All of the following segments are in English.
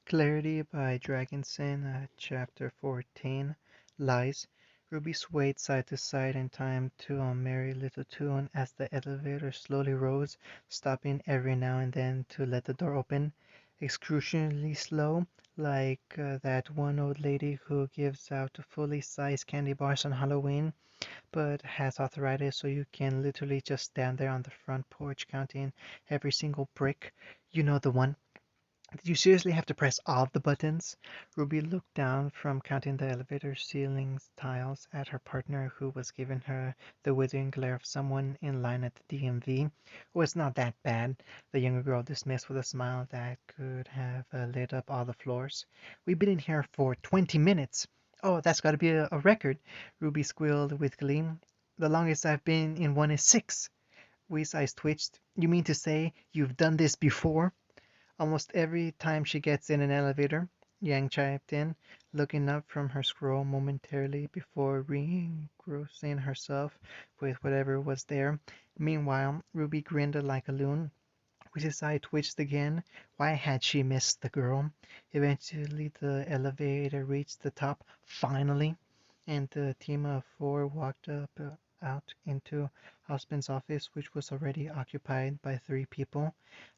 Clarity by Dragonson, Chapter 14, Lies. Ruby swayed side to side in time to a merry little tune as the elevator slowly rose, stopping every now and then to let the door open. Excruciatingly slow, like that one old lady who gives out fully sized candy bars on Halloween, but has arthritis, so you can literally just stand there on the front porch counting every single brick. You know the one. Did you seriously have to press all of the buttons? Ruby looked down from counting the elevator ceiling's tiles at her partner, who was giving her the withering glare of someone in line at the DMV. Oh, it's not that bad, the younger girl dismissed with a smile that could have lit up all the floors. We've been in here for 20 minutes. Oh, that's got to be a record, Ruby squealed with glee. The longest I've been in one is 6. Wee's eyes twitched. You mean to say you've done this before? Almost every time she gets in an elevator, Yang chimed in, looking up from her scroll momentarily before re-engrossing herself with whatever was there. Meanwhile, Ruby grinned like a loon. Reese's eye twitched again. Why had she missed the girl? Eventually, the elevator reached the top, finally, and the team of four walked out into Husband's office, which was already occupied by 3 people.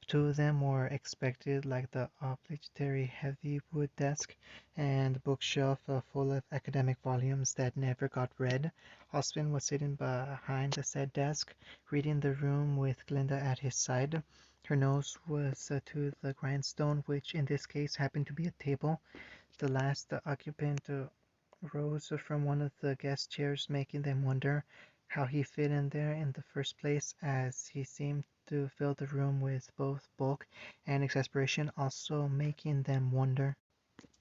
2 of them were expected, like the obligatory heavy wood desk and bookshelf full of academic volumes that never got read. Husband was sitting behind the said desk, reading the room with Glinda at his side. Her nose was to the grindstone, which in this case happened to be a table. The last occupant rose from one of the guest chairs, making them wonder how he fit in there in the first place, as he seemed to fill the room with both bulk and exasperation, also making them wonder.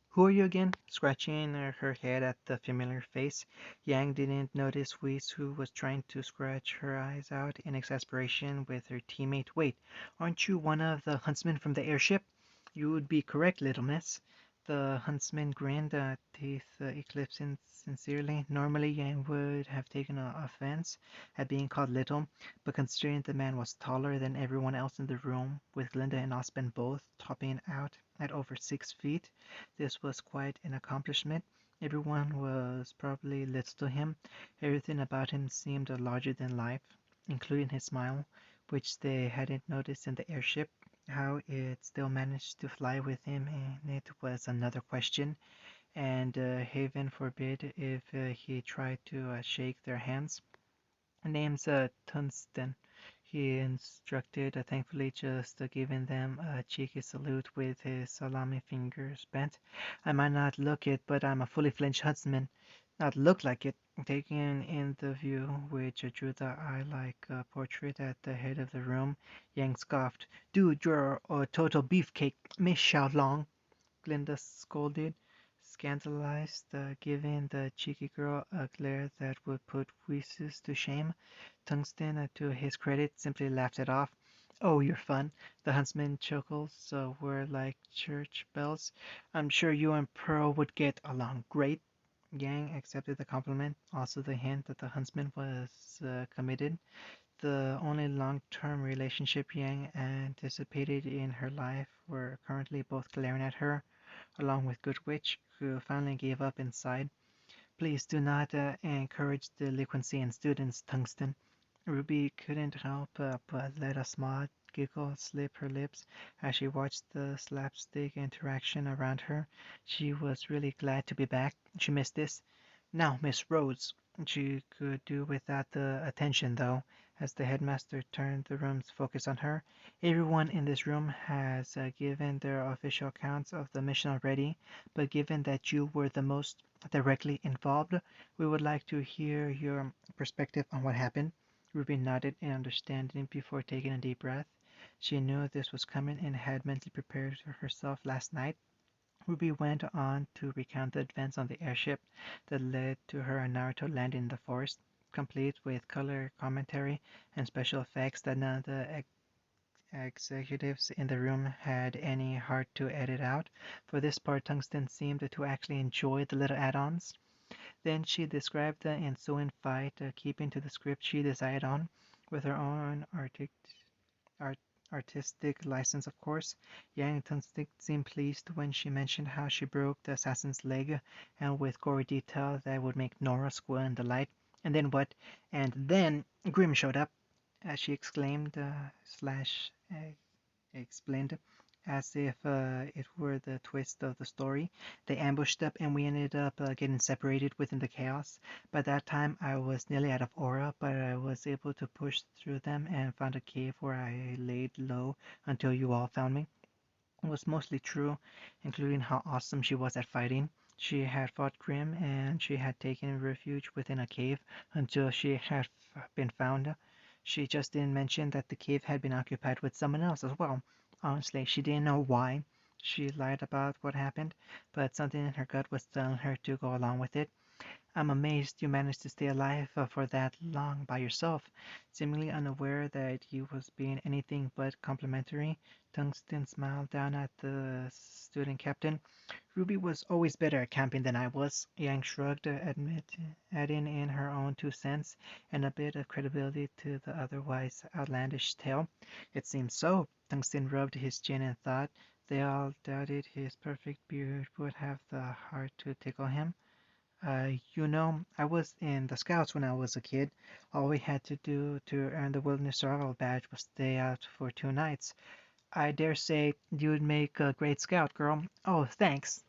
Who are you again? Scratching her head at the familiar face. Yang didn't notice Weiss, who was trying to scratch her eyes out in exasperation with her teammate. Wait, aren't you one of the huntsmen from the airship? You would be correct, little miss. The huntsman grinned, teeth eclipsing sincerely. Normally, Yang would have taken offense at being called little, but considering the man was taller than everyone else in the room, with Glinda and Osmond both topping out at over 6 feet, this was quite an accomplishment. Everyone was probably little to him. Everything about him seemed larger than life, including his smile, which they hadn't noticed in the airship. How it still managed to fly with him in it was another question, and heaven forbid if he tried to shake their hands. Name's Tungsten, he instructed, thankfully just giving them a cheeky salute with his salami fingers bent. I might not look it, but I'm a fully fledged huntsman. Not look like it. Taking in the view which drew the eye-like portrait at the head of the room, Yang scoffed. Dude, you're a total beefcake, Miss Xiaolong, Glinda scolded, scandalized, giving the cheeky girl a glare that would put Wheezes to shame. Tungsten, to his credit, simply laughed it off. Oh, you're fun. The huntsman chuckles were like church bells. I'm sure you and Pearl would get along great. Yang accepted the compliment, also the hint that the huntsman was committed. The only long-term relationship Yang anticipated in her life were currently both glaring at her, along with Goodwitch, who finally gave up inside. Please do not encourage delinquency in students, Tungsten. Ruby couldn't help but let a small giggle slip her lips as she watched the slapstick interaction around her. She was really glad to be back. She missed this. Now, Miss Rhodes. She could do without the attention, though, as the headmaster turned the room's focus on her. Everyone in this room has given their official accounts of the mission already, but given that you were the most directly involved, we would like to hear your perspective on what happened. Ruby nodded in understanding before taking a deep breath. She knew this was coming and had mentally prepared herself last night. Ruby went on to recount the events on the airship that led to her and Naruto landing in the forest, complete with color commentary and special effects that none of the executives in the room had any heart to edit out. For this part, Tungsten seemed to actually enjoy the little add-ons. Then she described the ensuing fight, keeping to the script she decided on, with her own artistic license, of course. Yang Tungstik seemed pleased when she mentioned how she broke the assassin's leg, and with gory detail that would make Nora squeal in delight. And then what? And then Grim showed up, as she exclaimed, slash explained, as if it were the twist of the story. They ambushed up, and we ended up getting separated within the chaos. By that time, I was nearly out of aura, but I was able to push through them and found a cave where I laid low until you all found me. It was mostly true, including how awesome she was at fighting. She had fought Grim, and she had taken refuge within a cave until she had been found. She just didn't mention that the cave had been occupied with someone else as well. Honestly, she didn't know why. She lied about what happened, but something in her gut was telling her to go along with it. I'm amazed you managed to stay alive for that long by yourself, seemingly unaware that he was being anything but complimentary. Tungsten smiled down at the student captain. Ruby was always better at camping than I was. Yang shrugged, adding in her own 2 cents and a bit of credibility to the otherwise outlandish tale. It seems so. Tungsten rubbed his chin and thought. They all doubted his perfect beard would have the heart to tickle him. I was in the Scouts when I was a kid. All we had to do to earn the Wilderness Survival Badge was stay out for 2 nights. I dare say you'd make a great scout, girl. Oh, thanks.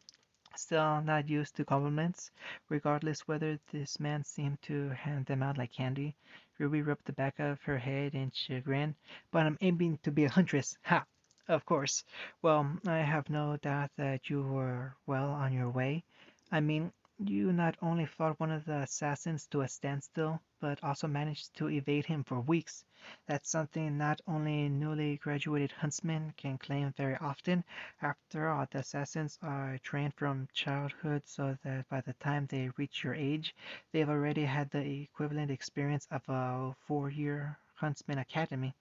Still not used to compliments, regardless whether this man seemed to hand them out like candy. Ruby rubbed the back of her head in chagrin. But I'm aiming to be a huntress. Ha! Of course. Well, I have no doubt that you were well on your way. I mean, you not only fought one of the assassins to a standstill, but also managed to evade him for weeks. That's something not only newly graduated huntsmen can claim very often. After all, the assassins are trained from childhood so that by the time they reach your age, they've already had the equivalent experience of a 4-year huntsman academy.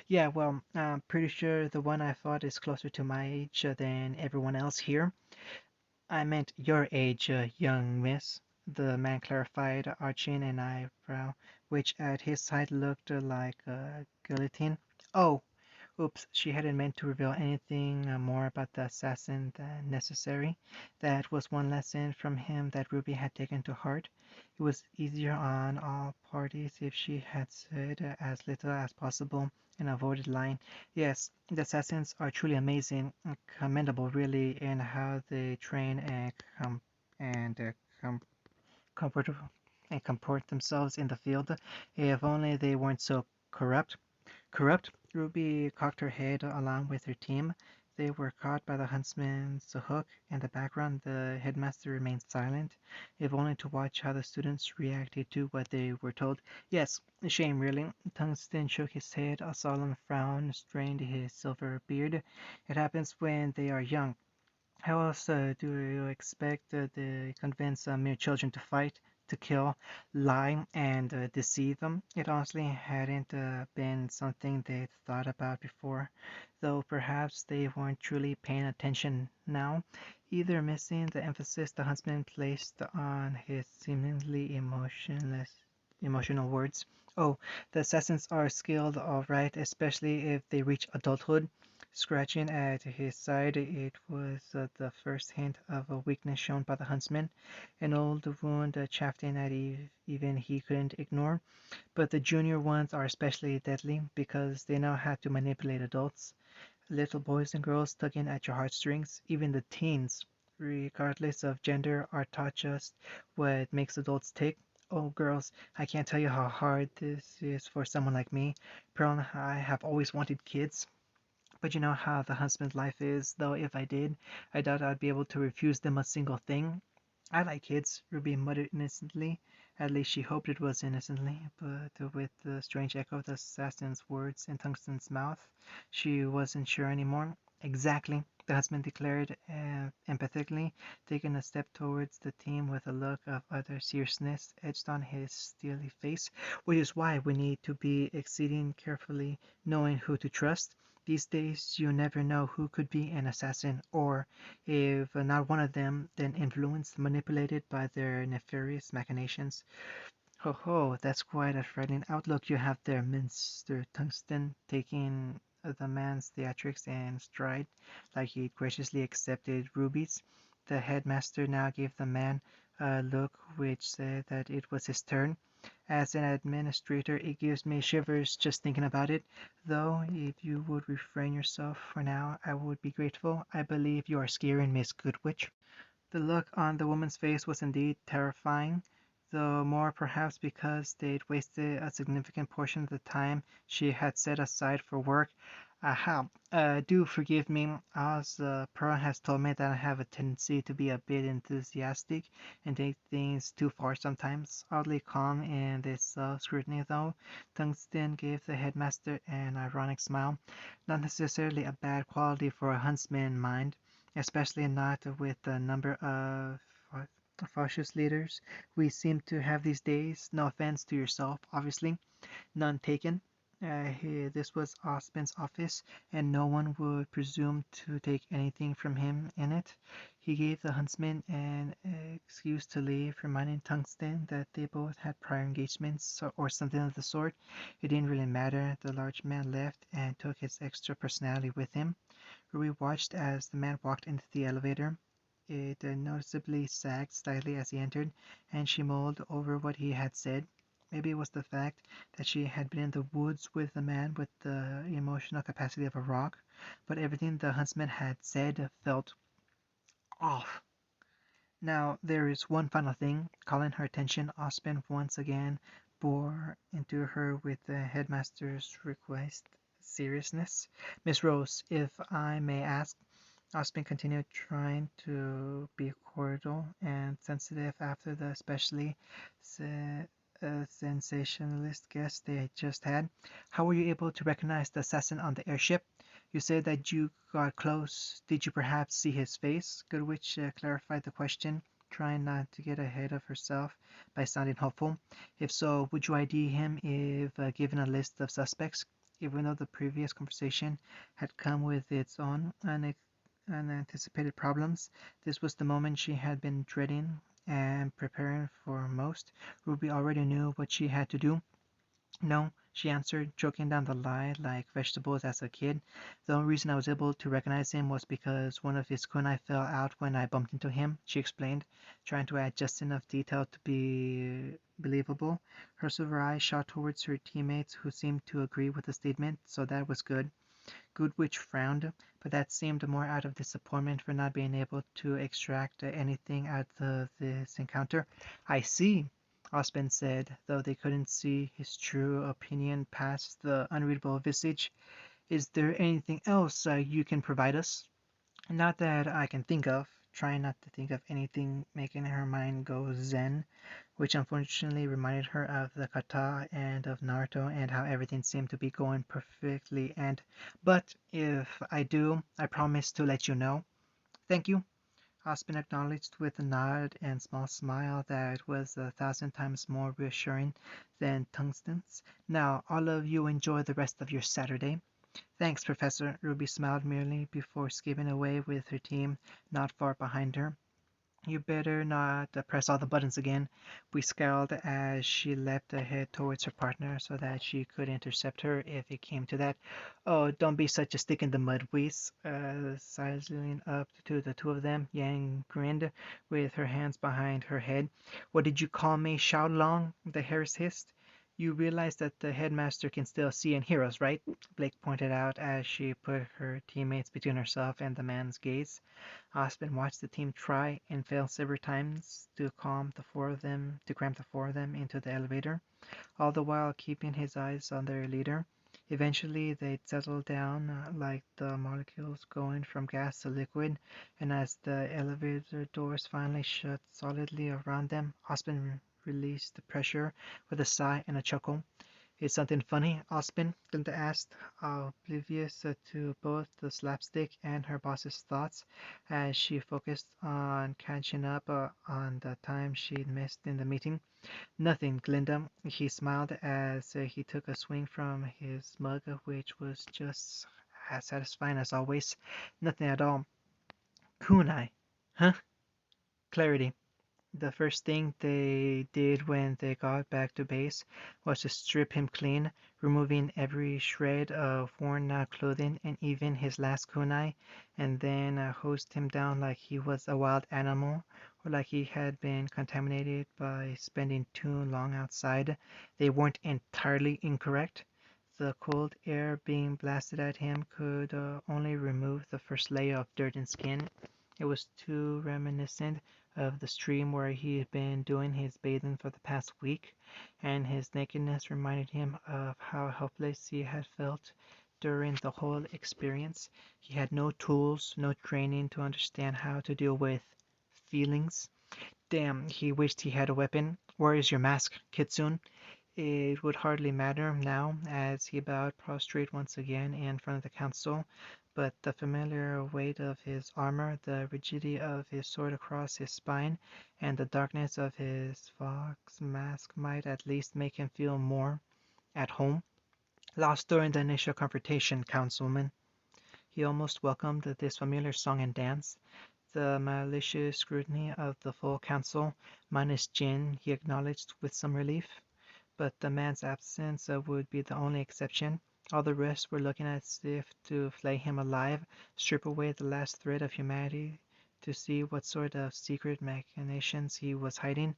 Yeah, well, I'm pretty sure the one I fought is closer to my age than everyone else here. I meant your age, young miss, the man clarified, arching an eyebrow, which at his side looked like a guillotine. Oh, oops, she hadn't meant to reveal anything more about the assassin than necessary. That was one lesson from him that Ruby had taken to heart. It was easier on all parties if she had said as little as possible and avoided lying. Yes, the assassins are truly amazing, commendable really in how they train and comport comport themselves in the field. If only they weren't so corrupt. Corrupt? Ruby cocked her head along with her team. They were caught by the huntsman's hook. In the background, the headmaster remained silent, if only to watch how the students reacted to what they were told. Yes, a shame, really. Tungsten shook his head. A solemn frown strained his silver beard. It happens when they are young. How else do you expect to convince mere children to fight, to kill, lie, and deceive them? It honestly hadn't been something they'd thought about before, though perhaps they weren't truly paying attention now, either missing the emphasis the huntsman placed on his seemingly emotional words. Oh, the assassins are skilled, all right, especially if they reach adulthood. Scratching at his side, it was the first hint of a weakness shown by the huntsman, an old wound chafing at even he couldn't ignore. But the junior ones are especially deadly because they know how to manipulate adults. Little boys and girls tugging at your heartstrings, even the teens, regardless of gender, are taught just what makes adults tick. Oh, girls, I can't tell you how hard this is for someone like me. Pearl and I have always wanted kids. But you know how the husband's life is, though if I did, I doubt I'd be able to refuse them a single thing. I like kids, Ruby muttered innocently. At least she hoped it was innocently, but with the strange echo of the assassin's words in Tungsten's mouth, she wasn't sure anymore. Exactly, the husband declared emphatically, taking a step towards the team with a look of utter seriousness etched on his steely face, which is why we need to be exceeding carefully knowing who to trust. These days, you never know who could be an assassin, or, if not one of them, then influenced, manipulated by their nefarious machinations. Ho ho, that's quite a frightening outlook you have there, Mr. Tungsten, taking the man's theatrics in stride, like he'd graciously accepted rubies. The headmaster now gave the man a look which said that it was his turn. As an administrator, it gives me shivers just thinking about it, though if you would refrain yourself for now, I would be grateful. I believe you are scaring Miss Goodwitch. The look on the woman's face was indeed terrifying, though more perhaps because they'd wasted a significant portion of the time she had set aside for work. Aha, do forgive me, as Pearl has told me that I have a tendency to be a bit enthusiastic and take things too far sometimes. Oddly calm in this scrutiny, though, Tungsten gave the headmaster an ironic smile. Not necessarily a bad quality for a huntsman, mind, especially not with the number of fascist leaders we seem to have these days. No offense to yourself, obviously, none taken. This was Osmond's office, and no one would presume to take anything from him in it. He gave the huntsman an excuse to leave, reminding Tungsten that they both had prior engagements or something of the sort. It didn't really matter. The large man left and took his extra personality with him. Ruby watched as the man walked into the elevator. It noticeably sagged slightly as he entered, and she mulled over what he had said. Maybe it was the fact that she had been in the woods with a man with the emotional capacity of a rock, but everything the huntsman had said felt off. Now, there is one final thing. Calling her attention, Osmond once again bore into her with the headmaster's request seriousness. Miss Rose, if I may ask, Osmond continued, trying to be cordial and sensitive after the especially se- sensationalist guest they had just had. How were you able to recognize the assassin on the airship? You said that you got close. Did you perhaps see his face? Goodwitch clarified the question, trying not to get ahead of herself by sounding hopeful. If so, would you ID him if given a list of suspects? Even though the previous conversation had come with its own unanticipated problems, this was the moment she had been dreading and preparing for most. Ruby already knew what she had to do. No, she answered, choking down the lie like vegetables as a kid. The only reason I was able to recognize him was because one of his kunai fell out when I bumped into him, she explained, trying to add just enough detail to be believable. Her silver eyes shot towards her teammates, who seemed to agree with the statement, so that was good. Goodwitch frowned, but that seemed more out of disappointment for not being able to extract anything out of this encounter. I see, Osmond said, though they couldn't see his true opinion past the unreadable visage. Is there anything else you can provide us? Not that I can think of. Trying not to think of anything, making her mind go zen, which unfortunately reminded her of the kata and of Naruto and how everything seemed to be going perfectly but if I do, I promise to let you know. Thank you, Osmond acknowledged with a nod and small smile that was 1,000 times more reassuring than Tungsten's. Now, all of you enjoy the rest of your Saturday. Thanks, Professor. Ruby smiled merely before skipping away with her team not far behind her. You better not press all the buttons again. We scowled as she leapt ahead towards her partner so that she could intercept her if it came to that. Oh, don't be such a stick in the mud, Whis. Sidling up to the two of them, Yang grinned with her hands behind her head. What did you call me, Xiaolong? The Harris hissed. You realize that the headmaster can still see and hear us, right? Blake pointed out as she put her teammates between herself and the man's gaze. Osmond watched the team try and fail several times to cram the four of them into the elevator, all the while keeping his eyes on their leader. Eventually, they'd settle down like the molecules going from gas to liquid, and as the elevator doors finally shut solidly around them, Osmond released the pressure with a sigh and a chuckle. Is something funny, Osmond? Glinda asked, oblivious to both the slapstick and her boss's thoughts as she focused on catching up on the time she'd missed in the meeting. Nothing, Glinda. He smiled as he took a swing from his mug, which was just as satisfying as always. Nothing at all. Kunai. Huh? Clarity. The first thing they did when they got back to base was to strip him clean, removing every shred of worn out clothing and even his last kunai, and then hosed him down like he was a wild animal or like he had been contaminated by spending too long outside. They weren't entirely incorrect. The cold air being blasted at him could only remove the first layer of dirt and skin. It was too reminiscent of the stream where he had been doing his bathing for the past week, and his nakedness reminded him of how helpless he had felt during the whole experience. He had no tools, no training to understand how to deal with feelings. Damn, he wished he had a weapon. Where is your mask, Kitsune? It would hardly matter now, as he bowed prostrate once again in front of the council, but the familiar weight of his armor, the rigidity of his sword across his spine, and the darkness of his fox mask might at least make him feel more at home. Lost during the initial confrontation, councilman. He almost welcomed this familiar song and dance. The malicious scrutiny of the full council, minus Jin, he acknowledged with some relief. But the man's absence would be the only exception. All the rest were looking as if to flay him alive, strip away the last thread of humanity to see what sort of secret machinations he was hiding.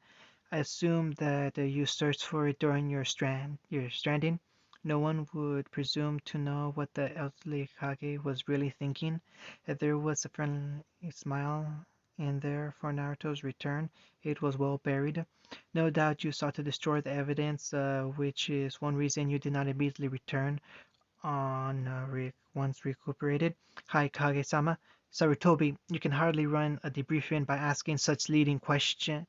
I assume that you searched for it during your stranding. No one would presume to know what the elderly Kage was really thinking. If there was a friendly smile in there for Naruto's return, it was well buried. No doubt you sought to destroy the evidence, which is one reason you did not immediately return on once recuperated. Hi, Kage-sama. Sarutobi, you can hardly run a debriefing by asking such leading questions.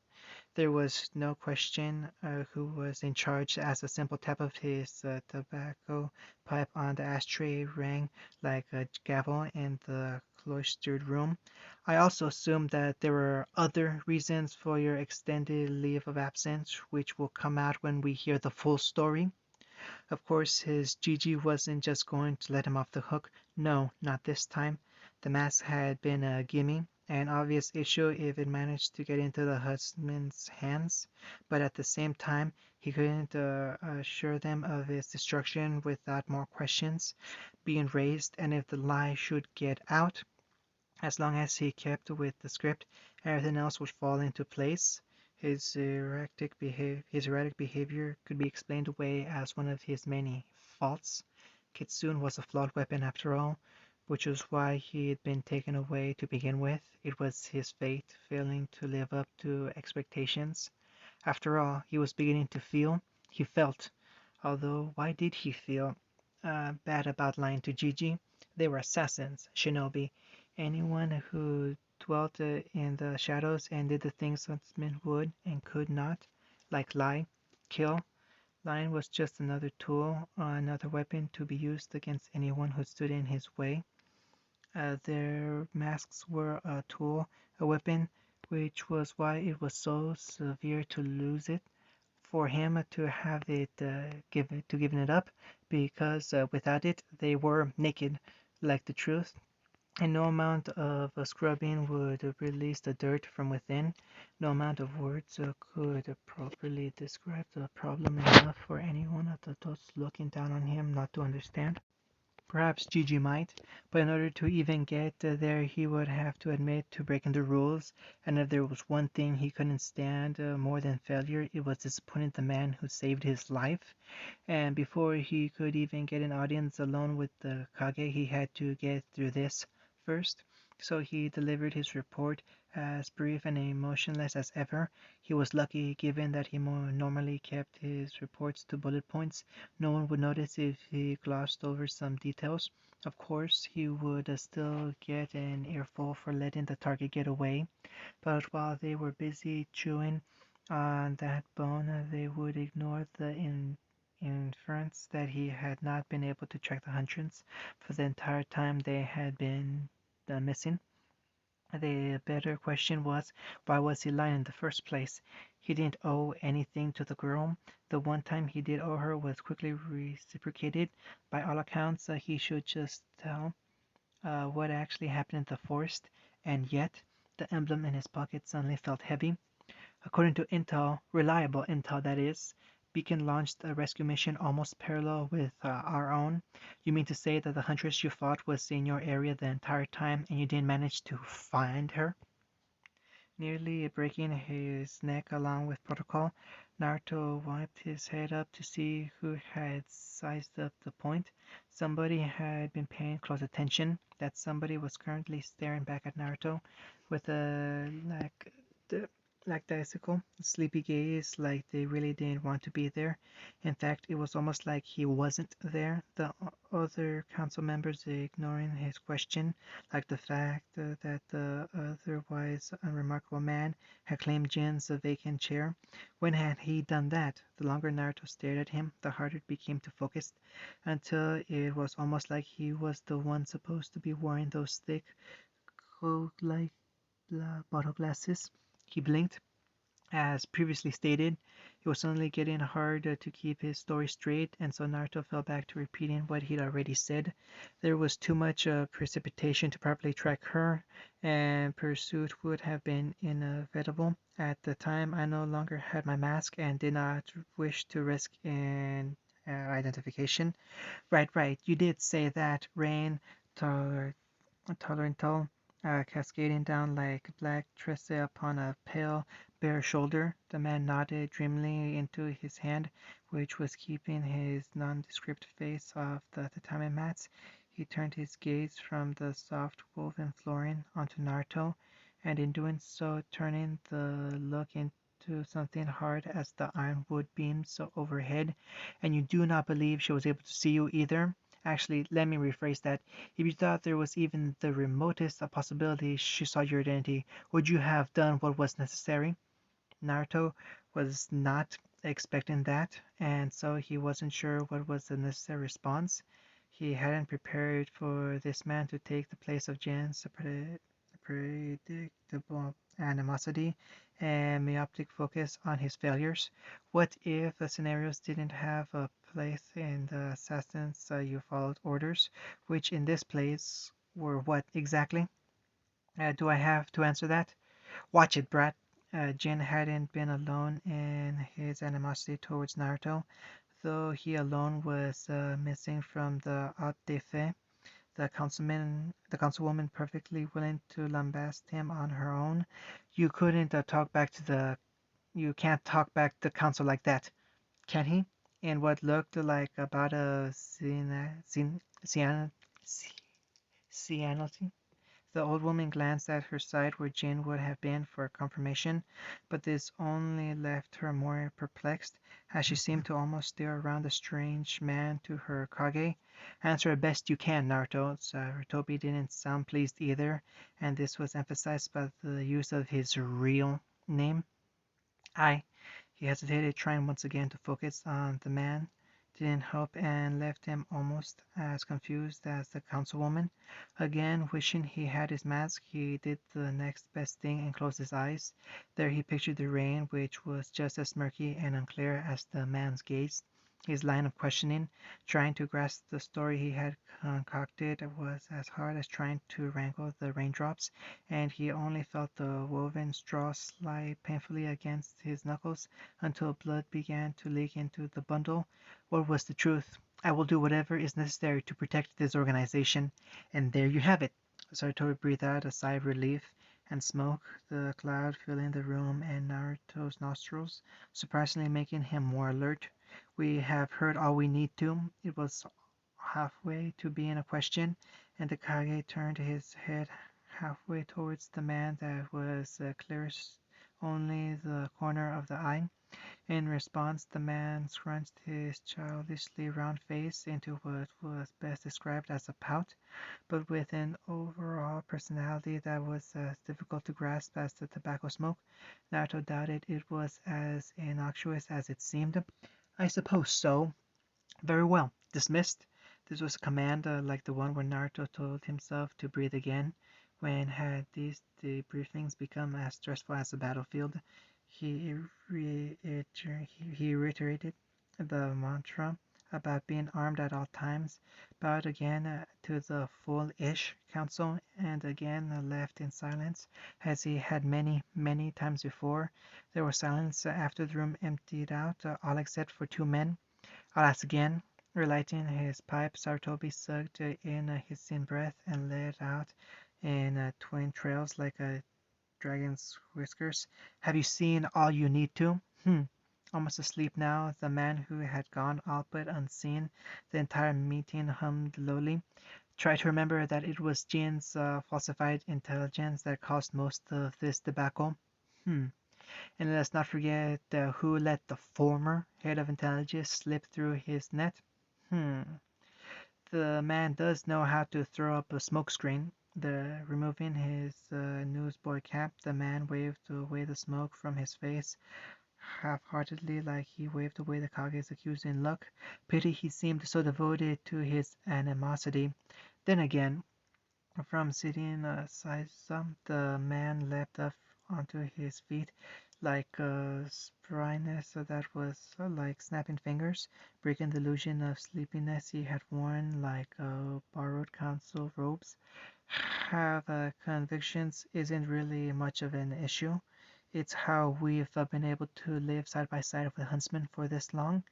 There was no question who was in charge, as a simple tap of his tobacco pipe on the ashtray rang like a gavel in the cloistered room. I also assumed that there were other reasons for your extended leave of absence, which will come out when we hear the full story. Of course, his Gigi wasn't just going to let him off the hook. No, not this time. The mask had been a gimme, an obvious issue if it managed to get into the husband's hands, but at the same time, he couldn't assure them of its destruction without more questions being raised, and if the lie should get out, as long as he kept with the script, everything else would fall into place. His erratic behavior could be explained away as one of his many faults. Kitsune was a flawed weapon after all, which was why he had been taken away to begin with. It was his fate failing to live up to expectations. After all, he was beginning to feel. He felt. Although, why did he feel bad about lying to Gigi? They were assassins, shinobi. Anyone who dwelt in the shadows and did the things huntsmen would and could not, like lie, kill. Lying was just another tool, another weapon to be used against anyone who stood in his way. Their masks were a tool, a weapon, which was why it was so severe to lose it, for him to have it given it up, because without it they were naked, like the truth, and no amount of scrubbing would release the dirt from within. No amount of words could properly describe the problem enough for anyone of the adults looking down on him not to understand. Perhaps Gigi might, but in order to even get there he would have to admit to breaking the rules, and if there was one thing he couldn't stand more than failure, it was disappointing the man who saved his life. And before he could even get an audience alone with the Kage, he had to get through this first. So he delivered his report, as brief and emotionless as ever. He was lucky, given that he normally kept his reports to bullet points. No one would notice if he glossed over some details. Of course, he would still get an earful for letting the target get away, but while they were busy chewing on that bone, they would ignore the inference that he had not been able to track the hundreds for the entire time they had been missing. The better question was, why was he lying in the first place? He didn't owe anything to the girl. The one time he did owe her was quickly reciprocated. By all accounts, he should just tell what actually happened in the forest, and yet the emblem in his pocket suddenly felt heavy. According to intel, reliable intel that is, Beacon launched a rescue mission almost parallel with our own. You mean to say that the huntress you fought was in your area the entire time and you didn't manage to find her? Nearly breaking his neck along with protocol, Naruto wiped his head up to see who had sized up the point. Somebody had been paying close attention. That somebody was currently staring back at Naruto with a lackadaisical, sleepy gaze, like they really didn't want to be there. In fact, it was almost like he wasn't there. The other council members ignoring his question, like the fact that the otherwise unremarkable man had claimed Jin's vacant chair. When had he done that? The longer Naruto stared at him, the harder it became to focus, until it was almost like he was the one supposed to be wearing those thick, coat-like bottle glasses. He blinked. As previously stated, it was suddenly getting hard to keep his story straight, and so Naruto fell back to repeating what he'd already said. There was too much precipitation to properly track her, and pursuit would have been inevitable. At the time, I no longer had my mask and did not wish to risk an identification. Right, right, you did say that, Rain, toler- tolerant, cascading down like black tresse upon a pale, bare shoulder. The man nodded dreamily into his hand, which was keeping his nondescript face off the tatami mats. He turned his gaze from the soft woven flooring onto Naruto, and in doing so turning the look into something hard as the ironwood beams overhead. And you do not believe she was able to see you either? Actually, let me rephrase that. If you thought there was even the remotest possibility she saw your identity, would you have done what was necessary? Naruto was not expecting that, and so he wasn't sure what was the necessary response. He hadn't prepared for this man to take the place of Jin's predictable animosity and myopic focus on his failures. What if the scenarios didn't have a place in the assassins you followed orders, which in this place were what exactly? Do I have to answer that? Watch it, brat. Jin hadn't been alone in his animosity towards Naruto, though he alone was missing from the Haute des Faits. The councilwoman perfectly willing to lambast him on her own. You couldn't talk back to the. You can't talk back to council like that, can he? In what looked like about a cianity. The old woman glanced at her side where Jin would have been for confirmation, but this only left her more perplexed, as she seemed to almost stare around the strange man to her Kage. Answer as best you can, Naruto. Sarutobi didn't sound pleased either, and this was emphasized by the use of his real name. I. He hesitated, trying once again to focus on the man. Didn't help and left him almost as confused as the councilwoman. Again, wishing he had his mask, he did the next best thing and closed his eyes. There he pictured the rain, which was just as murky and unclear as the man's gaze. His line of questioning, trying to grasp the story he had concocted, was as hard as trying to wrangle the raindrops, and he only felt the woven straw slide painfully against his knuckles until blood began to leak into the bundle. What was the truth? I will do whatever is necessary to protect this organization. And there you have it. Sartori breathed out a sigh of relief, and smoke, the cloud filling the room and Naruto's nostrils, surprisingly making him more alert. We have heard all we need to. It was halfway to being a question, and the Kage turned his head halfway towards the man that was clearest only the corner of the eye. In response, the man scrunched his childishly round face into what was best described as a pout, but with an overall personality that was as difficult to grasp as the tobacco smoke. Naruto doubted it was as innocuous as it seemed. I suppose so. Very well. Dismissed. This was a command like the one where Naruto told himself to breathe again. When had these debriefings become as stressful as the battlefield? He reiterated the mantra about being armed at all times, bowed again to the foolish counsel, and again left in silence, as he had many, many times before. There was silence after the room emptied out, all except for two men. I'll ask again. Relighting his pipe, Sartobi sucked in his thin breath and let out in twin trails like a dragon's whiskers. Have you seen all you need to? Almost asleep now, the man who had gone all but unseen the entire meeting hummed lowly. Try to remember that it was Jin's falsified intelligence that caused most of this debacle. And let's not forget who let the former head of intelligence slip through his net. Hmm. The man does know how to throw up a smokescreen. Removing his newsboy cap, the man waved away the smoke from his face half-heartedly, like he waved away the Kage's accusing look. Pity he seemed so devoted to his animosity. Then again, from sitting aside some, the man leapt up onto his feet like a spryness that was like snapping fingers, breaking the illusion of sleepiness he had worn like borrowed council robes. Have convictions isn't really much of an issue. It's how we've been able to live side by side with Huntsman for this long.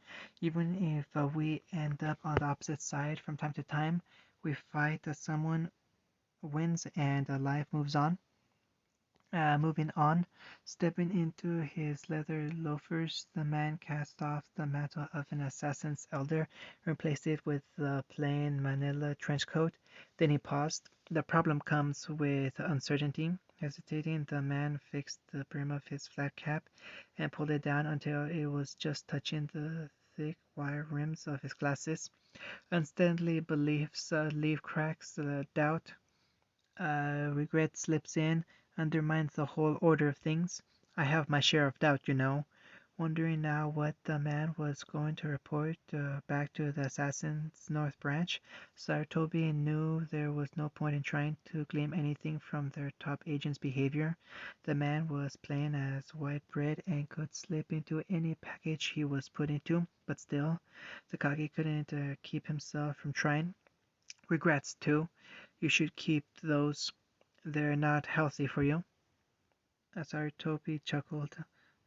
Even if we end up on the opposite side from time to time, we fight someone wins and life moves on. Moving on, stepping into his leather loafers, the man cast off the mantle of an assassin's elder and replaced it with the plain manila trench coat. Then he paused. The problem comes with uncertainty. Hesitating, the man fixed the brim of his flat cap and pulled it down until it was just touching the thick wire rims of his glasses. Instantly, beliefs leave cracks, doubt regret slips in, undermines the whole order of things. I have my share of doubt, you know. Wondering now what the man was going to report back to the Assassin's North Branch, Sartobi knew there was no point in trying to glean anything from their top agent's behavior. The man was plain as white bread and could slip into any package he was put into, but still, the Kage couldn't keep himself from trying. Regrets, too. You should keep those. They're not healthy for you. Sartopi chuckled.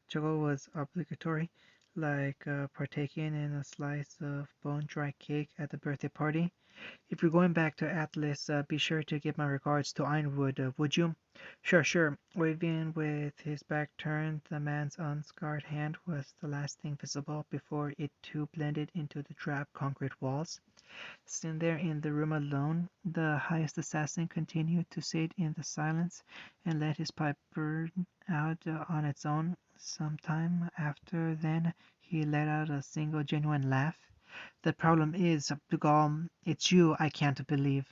Chuckle was obligatory, like partaking in a slice of bone-dry cake at the birthday party. If you're going back to Atlas, be sure to give my regards to Ironwood, would you? Sure, sure. Waving with his back turned, the man's unscarred hand was the last thing visible before it too blended into the drab concrete walls. Sitting there in the room alone, the highest assassin continued to sit in the silence and let his pipe burn out on its own. Some time after then he let out a single genuine laugh. The problem is, Dugal, it's you I can't believe.